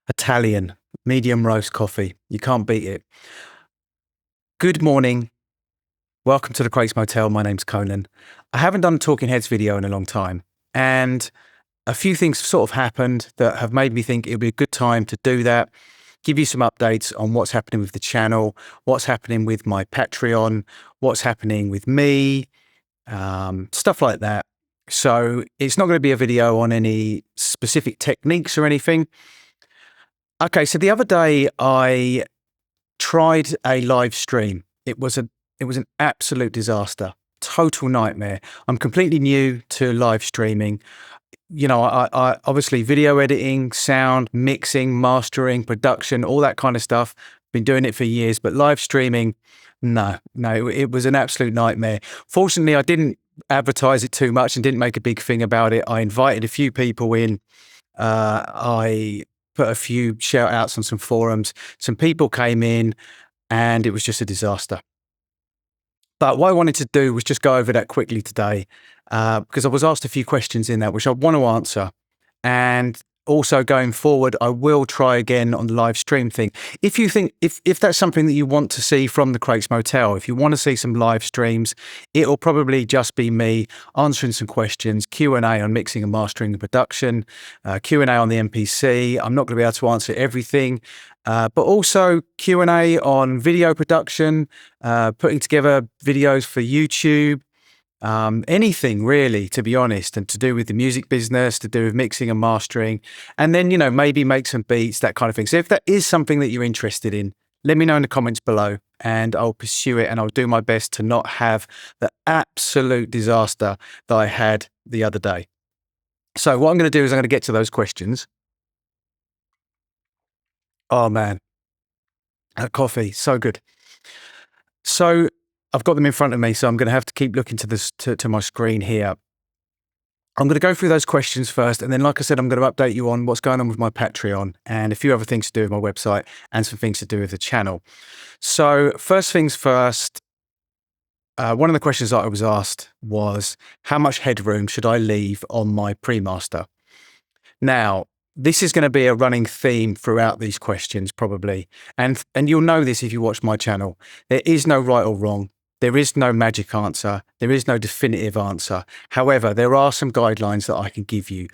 Italian, medium roast coffee. You can't beat it. Good morning. Welcome to the Craig's Motel. My name's Conan. I haven't done a Talking Heads video in a long time, and a few things sort of happened that have made me think it would be a good time to do that, give you some updates on what's happening with the channel, what's happening with my Patreon, what's happening with me, stuff like that. So it's not going to be a video on any specific techniques or anything. Okay, so the other day I tried a live stream. It was an absolute disaster, total nightmare. I'm completely new to live streaming. You know, I obviously video editing, sound, mixing, mastering, production, all that kind of stuff. Been doing it for years, but live streaming, no, it was an absolute nightmare. Fortunately, I didn't advertise it too much and didn't make a big thing about it. I invited a few people in. I put a few shout outs on some forums. Some people came in and it was just a disaster. But what I wanted to do was just go over that quickly today, because I was asked a few questions in that which I want to answer. And also going forward, I will try again on the live stream thing. If you think, if that's something that you want to see from the Craig's Motel, if you want to see some live streams, it'll probably just be me answering some questions, Q&A on mixing and mastering and production, Q&A on the MPC. I'm not going to be able to answer everything, but also Q&A on video production, putting together videos for YouTube, anything really, to be honest, and to do with the music business, to do with mixing and mastering, and then, you know, maybe make some beats, that kind of thing. So if that is something that you're interested in, let me know in the comments below and I'll pursue it, and I'll do my best to not have the absolute disaster that I had the other day. So what I'm going to do is I'm going to get to those questions. Oh man, that coffee, so good. So I've got them in front of me, so I'm going to have to keep looking to this to my screen here. I'm going to go through those questions first, and then, like I said, I'm going to update you on what's going on with my Patreon and a few other things to do with my website and some things to do with the channel. So first things first, one of the questions that I was asked was, how much headroom should I leave on my pre-master? Now, this is going to be a running theme throughout these questions probably, and you'll know this if you watch my channel. There is no right or wrong. There is no magic answer. There is no definitive answer. However, there are some guidelines that I can give you.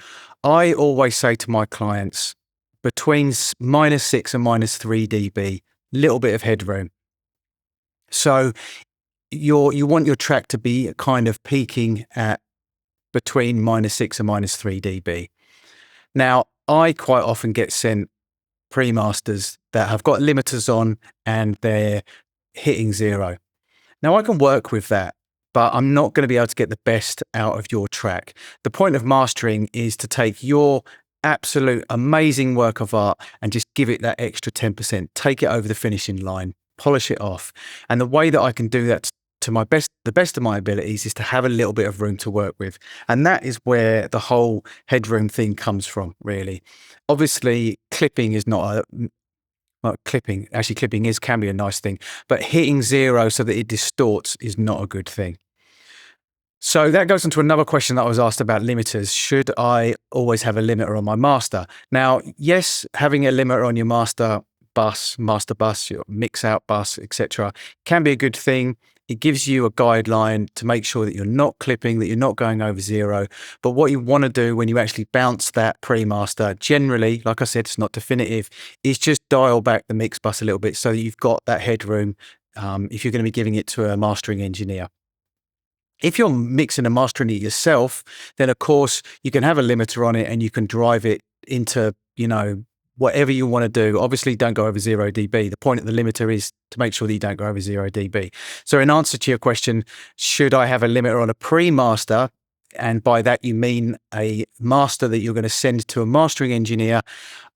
I always say to my clients, between -6 and -3 dB, little bit of headroom. So you want your track to be kind of peaking at between -6 and -3 dB. Now, I quite often get sent pre-masters that have got limiters on and they're hitting 0. Now, I can work with that, but I'm not going to be able to get the best out of your track. The point of mastering is to take your absolute amazing work of art and just give it that extra 10%, take it over the finishing line, polish it off. And the way that I can do that to the best of my abilities is to have a little bit of room to work with. And that is where the whole headroom thing comes from, really. Obviously, clipping is not a... Well, clipping can be a nice thing, but hitting 0 so that it distorts is not a good thing. So that goes into another question that I was asked about limiters. Should I always have a limiter on my master? Now, yes, having a limiter on your master bus, your mix out bus, etc., can be a good thing. It gives you a guideline to make sure that you're not clipping, that you're not going over 0. But what you want to do when you actually bounce that pre-master, generally, like I said, it's not definitive, is just dial back the mix bus a little bit so that you've got that headroom if you're going to be giving it to a mastering engineer. If you're mixing and mastering it yourself, then of course you can have a limiter on it and you can drive it into, you know, whatever you want to do. Obviously, don't go over 0 dB. The point of the limiter is to make sure that you don't go over 0 dB. So in answer to your question, should I have a limiter on a pre-master? And by that, you mean a master that you're going to send to a mastering engineer.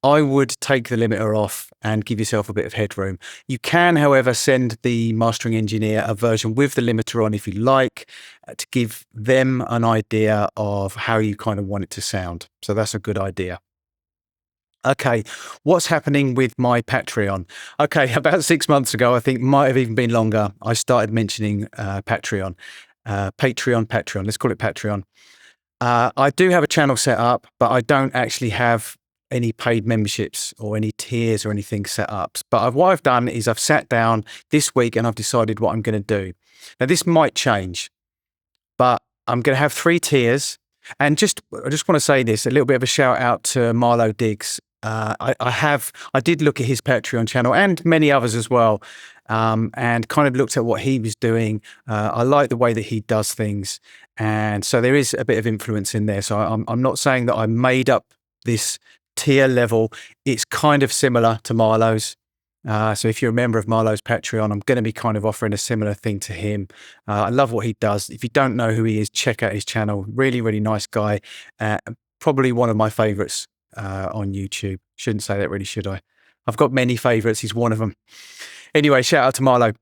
I would take the limiter off and give yourself a bit of headroom. You can, however, send the mastering engineer a version with the limiter on if you like, to give them an idea of how you kind of want it to sound. So that's a good idea. Okay, what's happening with my Patreon? Okay, about 6 months ago, I think might have even been longer, I started mentioning Patreon. Patreon, let's call it Patreon. I do have a channel set up, but I don't actually have any paid memberships or any tiers or anything set up. But what I've done is I've sat down this week and I've decided what I'm going to do. Now, this might change, but I'm going to have 3 tiers. And I just want to say this, a little bit of a shout out to Marlo Diggs. I did look at his Patreon channel and many others as well, and kind of looked at what he was doing. I like the way that he does things, and so there is a bit of influence in there. So I'm not saying that I made up this tier level. It's kind of similar to Marlo's. So if you're a member of Marlo's Patreon, I'm going to be kind of offering a similar thing to him. I love what he does. If you don't know who he is, check out his channel. Really, really nice guy. Probably one of my favorites on YouTube. Shouldn't say that really, should I? I've got many favorites. He's one of them. Anyway, shout out to Marlo.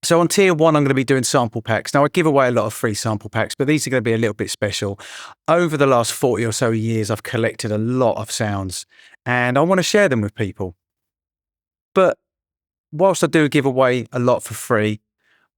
So on tier 1, I'm going to be doing sample packs. Now, I give away a lot of free sample packs, but these are going to be a little bit special. Over the last 40 or so years, I've collected a lot of sounds and I want to share them with people. But whilst I do give away a lot for free,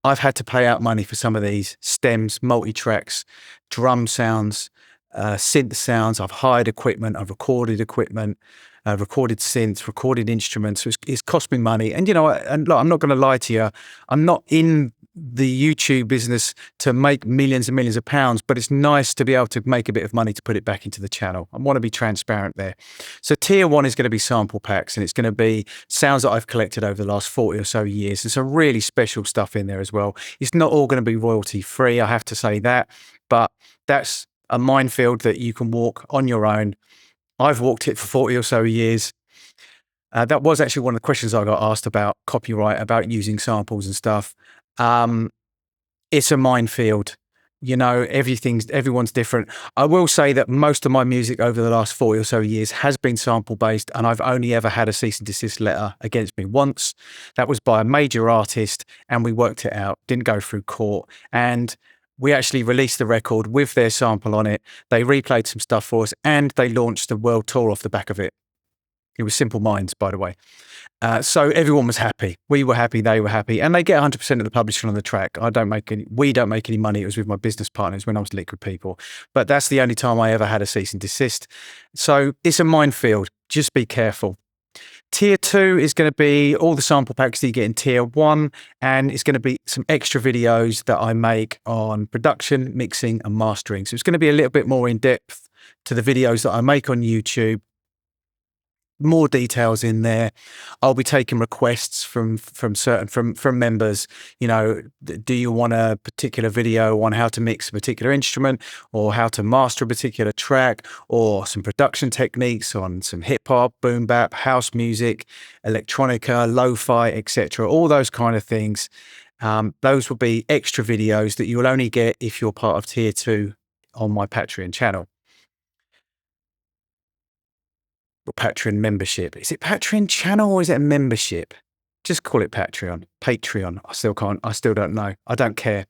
I've had to pay out money for some of these stems, multi-tracks, drum sounds, synth sounds. I've hired equipment, I've recorded equipment, recorded synths, recorded instruments. So it's cost me money. And, and look, I'm not going to lie to you. I'm not in the YouTube business to make millions and millions of pounds, but it's nice to be able to make a bit of money to put it back into the channel. I want to be transparent there. So tier 1 is going to be sample packs, and it's going to be sounds that I've collected over the last 40 or so years. There's some really special stuff in there as well. It's not all going to be royalty free, I have to say that, but that's a minefield that you can walk on your own. I've walked it for 40 or so years. That was actually one of the questions I got asked about copyright, about using samples and stuff. It's a minefield. Everyone's different. I will say that most of my music over the last 40 or so years has been sample based, and I've only ever had a cease and desist letter against me once. That was by a major artist, and we worked it out. Didn't go through court, and we actually released the record with their sample on it. They replayed some stuff for us, and they launched a world tour off the back of it. It was Simple Minds, by the way. So everyone was happy. We were happy, they were happy, and they get 100% of the publishing on the track. We don't make any money. It was with my business partners when I was Liquid People. But that's the only time I ever had a cease and desist. So it's a minefield. Just be careful. Tier 2 is going to be all the sample packs that you get in tier 1, and it's going to be some extra videos that I make on production, mixing and mastering. So it's going to be a little bit more in depth to the videos that I make on YouTube. More details in there. I'll be taking requests from members. Do you want a particular video on how to mix a particular instrument, or how to master a particular track, or some production techniques on some hip hop, boom bap, house music, electronica, lo-fi, etc. All those kind of things. Those will be extra videos that you will only get if you're part of tier 2 on my Patreon channel. Or Patreon membership. Is it Patreon channel or is it a membership? Just call it Patreon. I still don't know. I don't care.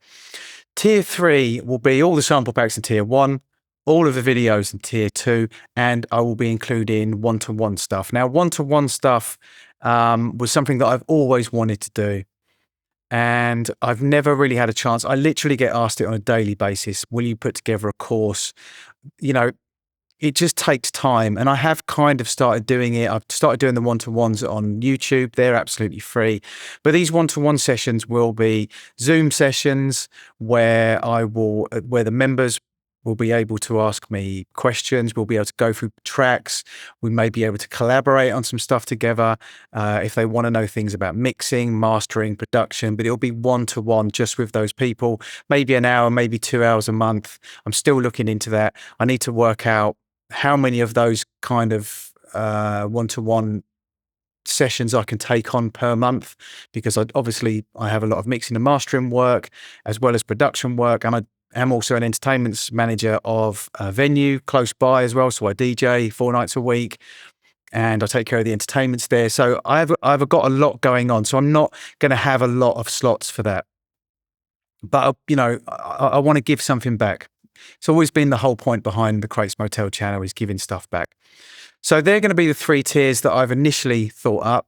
Tier 3 will be all the sample packs in tier 1, all of the videos in tier 2, and I will be including one-to-one stuff. Now, one-to-one stuff was something that I've always wanted to do, and I've never really had a chance. I literally get asked it on a daily basis. Will you put together a course? It just takes time, and I have kind of started doing it. I've started doing the one-to-ones on YouTube. They're absolutely free. But these one-to-one sessions will be Zoom sessions where the members will be able to ask me questions. We'll be able to go through tracks. We may be able to collaborate on some stuff together if they want to know things about mixing, mastering, production, but it'll be one-to-one just with those people, maybe an hour, maybe 2 hours a month. I'm still looking into that. I need to work out how many of those kind of one-to-one sessions I can take on per month, because I have a lot of mixing and mastering work as well as production work, and I am also an entertainment manager of a venue close by as well. So I DJ 4 nights a week and I take care of the entertainments there. So I've got a lot going on. So I'm not going to have a lot of slots for that. But, I want to give something back. It's always been the whole point behind the Crates Motel channel, is giving stuff back. So they're going to be the 3 tiers that I've initially thought up.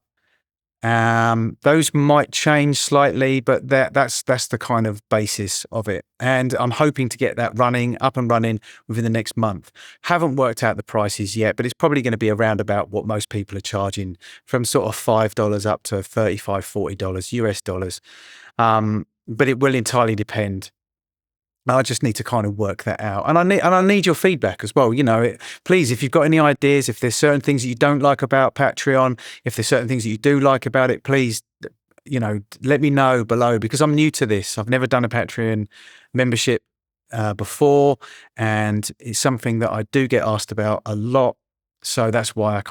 Those might change slightly, but that's the kind of basis of it. And I'm hoping to get that up and running within the next month. Haven't worked out the prices yet, but it's probably going to be around about what most people are charging, from sort of $5 up to $35, $40 US dollars. But it will entirely depend. I just need to kind of work that out, and I need your feedback as well. Please, if you've got any ideas, if there's certain things that you don't like about Patreon, if there's certain things that you do like about it, please, let me know below, because I'm new to this. I've never done a Patreon membership before, and it's something that I do get asked about a lot. So that's why I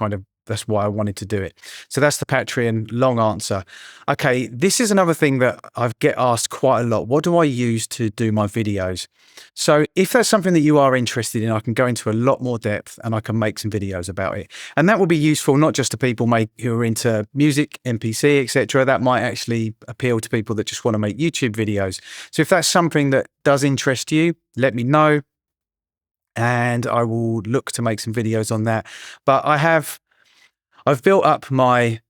wanted to do it. So that's the Patreon long answer. Okay, this is another thing that I get asked quite a lot. What do I use to do my videos? So if that's something that you are interested in, I can go into a lot more depth and I can make some videos about it. And that will be useful not just to people who are into music, MPC, etc. That might actually appeal to people that just want to make YouTube videos. So if that's something that does interest you, let me know, and I will look to make some videos on that. But I've built up my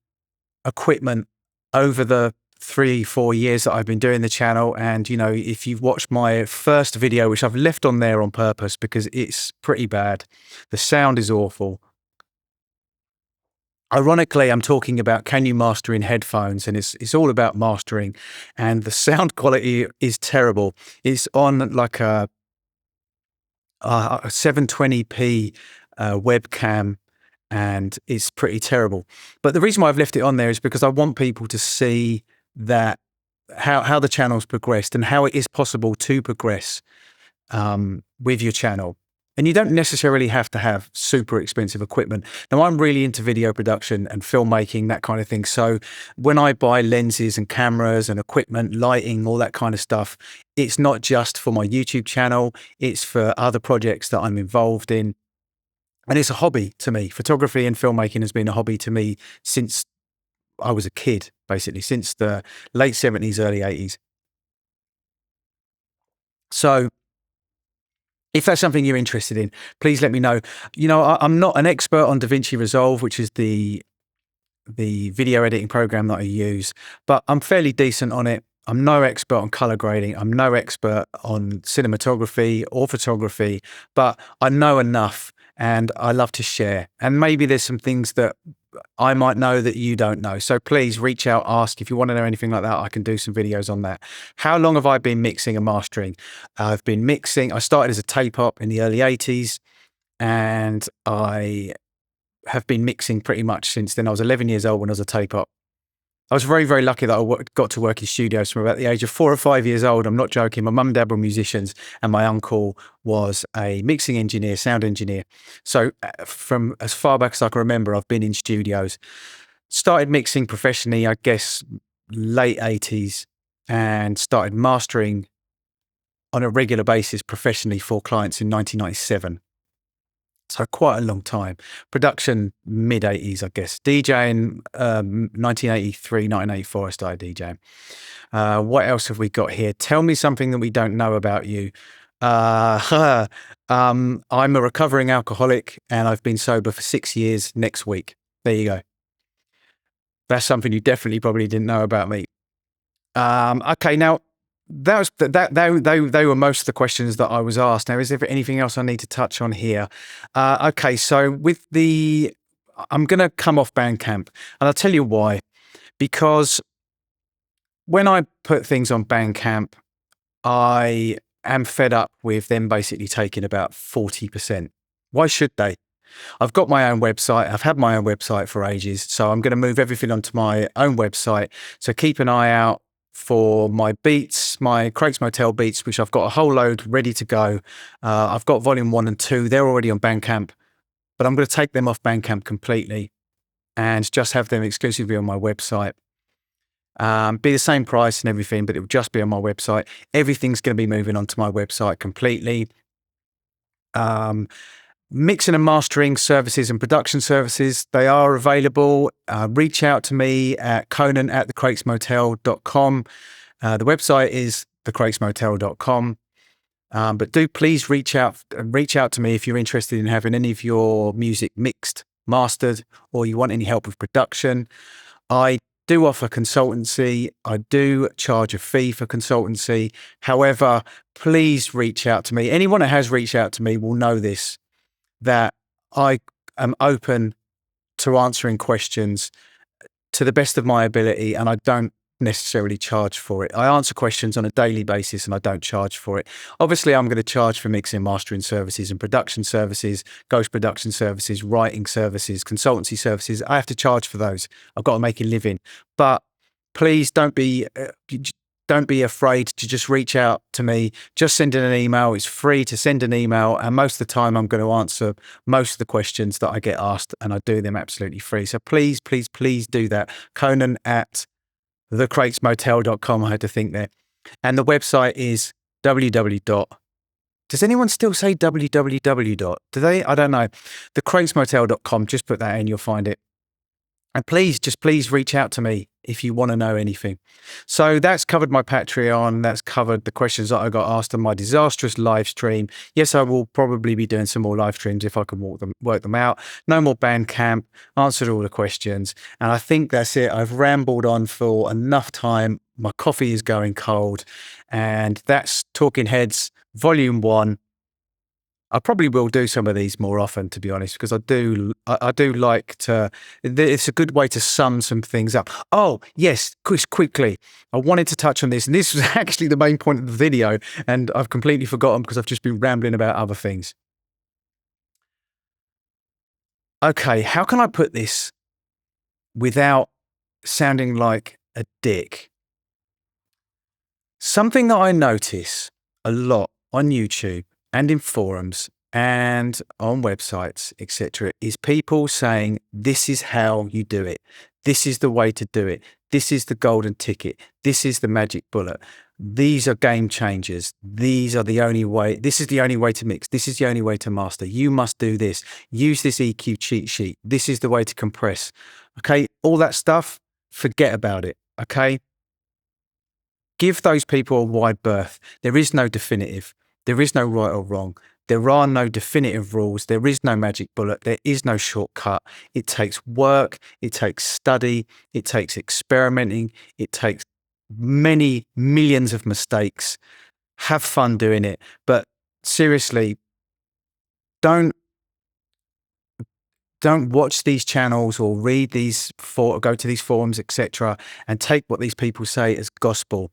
equipment over the 3-4 years that I've been doing the channel. And, if you've watched my first video, which I've left on there on purpose because it's pretty bad, the sound is awful. Ironically, I'm talking about can you master in headphones, and it's all about mastering, and the sound quality is terrible. It's on like a 720p webcam, and it's pretty terrible. But the reason why I've left it on there is because I want people to see that how the channel's progressed and how it is possible to progress with your channel. And you don't necessarily have to have super expensive equipment. Now, I'm really into video production and filmmaking, that kind of thing. So when I buy lenses and cameras and equipment, lighting, all that kind of stuff, it's not just for my YouTube channel, it's for other projects that I'm involved in. And it's a hobby to me. Photography and filmmaking has been a hobby to me since I was a kid, basically, since the late 70s, early 80s. So if that's something you're interested in, please let me know. I'm not an expert on DaVinci Resolve, which is the video editing program that I use, but I'm fairly decent on it. I'm no expert on color grading. I'm no expert on cinematography or photography, but I know enough. And I love to share. And maybe there's some things that I might know that you don't know. So please reach out, ask. If you want to know anything like that, I can do some videos on that. How long have I been mixing and mastering? I've been mixing. I started as a tape op in the early 80s, and I have been mixing pretty much since then. I was 11 years old when I was a tape op. I was very, very lucky that I got to work in studios from about the age of 4 or 5 years old. I'm not joking. My mum and dad were musicians, and my uncle was a mixing engineer, sound engineer. So from as far back as I can remember, I've been in studios. Started mixing professionally, I guess, late 80s, and started mastering on a regular basis professionally for clients in 1997. So quite a long time. Production, mid-80s, I guess. DJing, 1983, 1984, I started DJing. What else have we got here? Tell me something that we don't know about you. I'm a recovering alcoholic, and I've been sober for 6 years next week. There you go. That's something you definitely probably didn't know about me. Okay, now, they were most of the questions that I was asked. Now, is there anything else I need to touch on here? Okay, so I'm going to come off Bandcamp, and I'll tell you why. Because when I put things on Bandcamp, I am fed up with them basically taking about 40%. Why should they? I've got my own website. I've had my own website for ages, so I'm going to move everything onto my own website. So keep an eye out for my beats, my Craig's Motel beats, which I've got a whole load ready to go. I've got volume 1 and 2. They're already on Bandcamp, but I'm going to take them off Bandcamp completely and just have them exclusively on my website. Be the same price and everything, but it will just be on my website. Everything's going to be moving onto my website completely. Mixing and mastering services and production services, they are available. Reach out to me at conan@thecrakesmotel.com. The website is thecrakesmotel.com. But do please reach out to me if you're interested in having any of your music mixed, mastered, or you want any help with production. I do offer consultancy. I do charge a fee for consultancy. However, please reach out to me. Anyone that has reached out to me will know this, that I am open to answering questions to the best of my ability, and I don't necessarily charge for it. I answer questions on a daily basis and I don't charge for it. Obviously, I'm going to charge for mixing and mastering services and production services, ghost production services, writing services, consultancy services. I have to charge for those. I've got to make a living. But please don't be afraid to just reach out to me. Just send in an email. It's free to send an email. And most of the time, I'm going to answer most of the questions that I get asked, and I do them absolutely free. So please, please, please do that. Conan at thecratesmotel.com. I had to think there. And the website is www. Does anyone still say www? Do they? I don't know. Thecratesmotel.com. Just put that in, you'll find it. And please reach out to me if you want to know anything. So that's covered my Patreon. That's covered the questions that I got asked on my disastrous live stream. Yes, I will probably be doing some more live streams if I can work them out. No more Bandcamp. Answered all the questions. And I think that's it. I've rambled on for enough time. My coffee is going cold. And that's Talking Heads Volume 1. I probably will do some of these more often, to be honest, because I do like to. It's a good way to sum some things up. Oh yes, quickly, I wanted to touch on this, and this was actually the main point of the video, and I've completely forgotten because I've just been rambling about other things. Okay, how can I put this without sounding like a dick? Something that I notice a lot on YouTube and in forums and on websites, etc., is people saying, this is how you do it. This is the way to do it. This is the golden ticket. This is the magic bullet. These are game changers. These are the only way. This is the only way to mix. This is the only way to master. You must do this. Use this EQ cheat sheet. This is the way to compress. Okay, all that stuff, forget about it. Okay, give those people a wide berth. There is no definitive. There is no right or wrong. There are no definitive rules. There is no magic bullet. There is no shortcut. It takes work. It takes study. It takes experimenting. It takes many millions of mistakes. Have fun doing it. But seriously, don't watch these channels or read these go to these forums, etc., and take what these people say as gospel.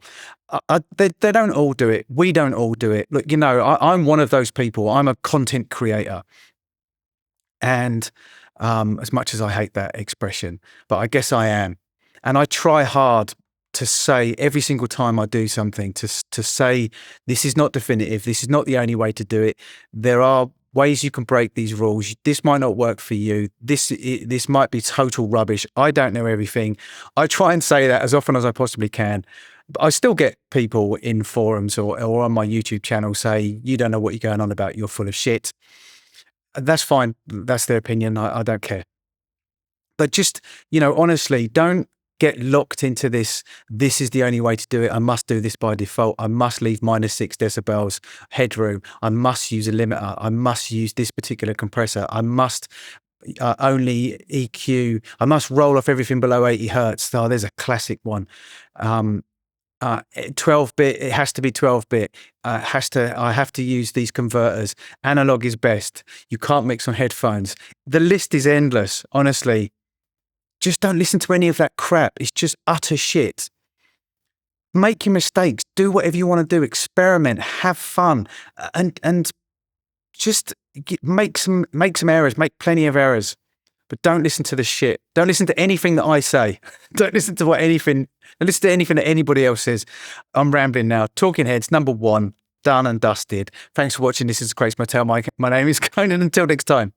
They don't all do it. We don't all do it. Look, I'm one of those people. I'm a content creator. And as much as I hate that expression, but I guess I am. And I try hard to say every single time I do something, to say, this is not definitive. This is not the only way to do it. There are ways you can break these rules. This might not work for you. This might be total rubbish. I don't know everything. I try and say that as often as I possibly can. But I still get people in forums or on my YouTube channel say, you don't know what you're going on about. You're full of shit. That's fine. That's their opinion. I don't care. But just, honestly, don't get locked into this. This is the only way to do it. I must do this by default. I must leave -6 decibels headroom. I must use a limiter. I must use this particular compressor. I must only EQ. I must roll off everything below 80 hertz. Oh, there's a classic one. 12-bit. It has to be 12-bit. I have to use these converters. Analog is best. You can't mix on headphones. The list is endless, honestly. Just don't listen to any of that crap. It's just utter shit. Make your mistakes. Do whatever you want to do. Experiment. Have fun. And just make some errors. Make plenty of errors. But don't listen to the shit. Don't listen to anything that I say. Don't listen to anything that anybody else says. I'm rambling now. Talking Heads, number 1, done and dusted. Thanks for watching. This is Crates Motel. My name is Conan. Until next time.